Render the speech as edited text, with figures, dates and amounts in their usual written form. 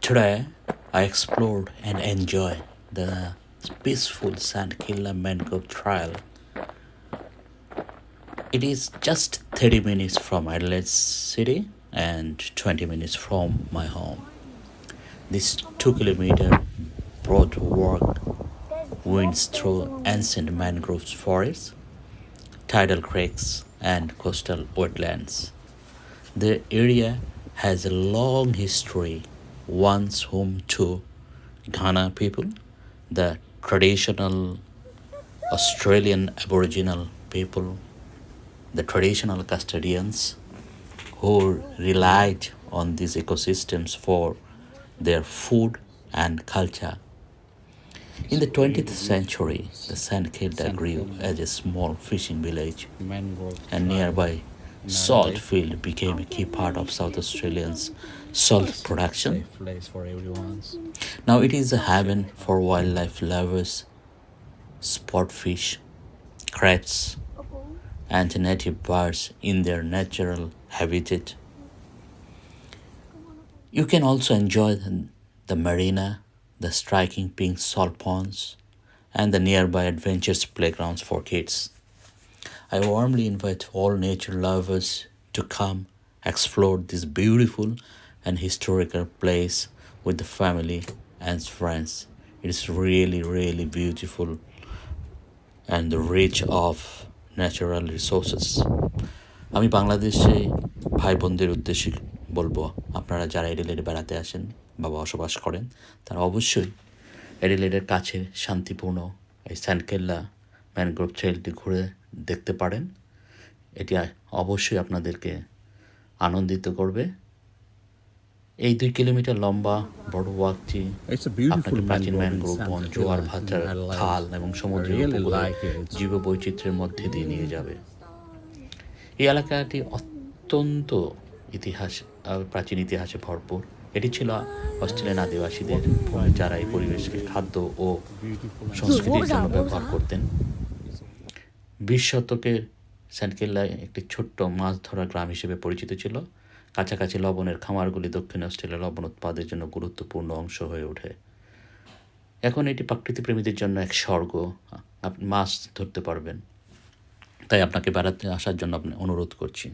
Today, I explored and enjoyed the peaceful St. Kilda Mangrove Trail. It is just 30 minutes from Adelaide city and 20 minutes from my home. This 2 kilometer broad walk winds through ancient mangrove forests, tidal creeks, and coastal wetlands. The area has a long history, once home to Ghana people, the traditional Australian Aboriginal people, the traditional custodians who relied on these ecosystems for their food and culture. In the 20th century, the St. Kilda grew as a small fishing village, and nearby salt field became a key part of South Australia's salt production. Now it is a haven for wildlife lovers, sport fish, crabs, and native birds in their natural habitat. You can also enjoy the marina, the striking pink salt ponds, and the nearby adventurous playgrounds for kids. I warmly invite all nature lovers to come explore this beautiful and historical place with the family and friends. It is really beautiful and rich of natural resources. আমি বাংলাদেশে ভাই বোনদের উদ্দেশ্যে বলবো, আপনারা যারা এডিলেডে বেড়াতে আসেন বা বসবাস করেন, তারা অবশ্যই এডিলেডের কাছে শান্তিপূর্ণ এই সেন্ট কেল্লা ম্যানগ্রোভ ট্রেলটি ঘুরে দেখতে পারেন। এটি অবশ্যই আপনাদেরকে আনন্দিত করবে। এই 2 কিলোমিটার লম্বা বড় ওয়াকটি আপনাকে প্রাচীন ম্যানগ্রোভ বন, জোয়ার ভাটার খাল এবং সমুদ্রের জীব বৈচিত্র্যের মধ্যে দিয়ে নিয়ে যাবে। এই এলাকাটি অত্যন্ত প্রাচীন ইতিহাসে ভরপুর। এটি ছিল অস্ট্রেলিয়ান আদিবাসীদের ভূমি, যারা এই পরিবেশকে খাদ্য ও সংস্কৃতির জন্য ব্যবহার করতেন। 20 শতকের সেন্ট কেল্লায় একটি ছোট্ট মাছ ধরা গ্রাম হিসেবে পরিচিত ছিল। কাছাকাছি লবণের খামারগুলি দক্ষিণ অস্ট্রেলিয়ার লবণ উৎপাদনের জন্য গুরুত্বপূর্ণ অংশ হয়ে ওঠে। এখন এটি প্রকৃতিপ্রেমীদের জন্য এক স্বর্গ। আপনি মাছ ধরতে পারবেন, তাই আপনাকে বেড়াতে আসার জন্য অনুরোধ করছি।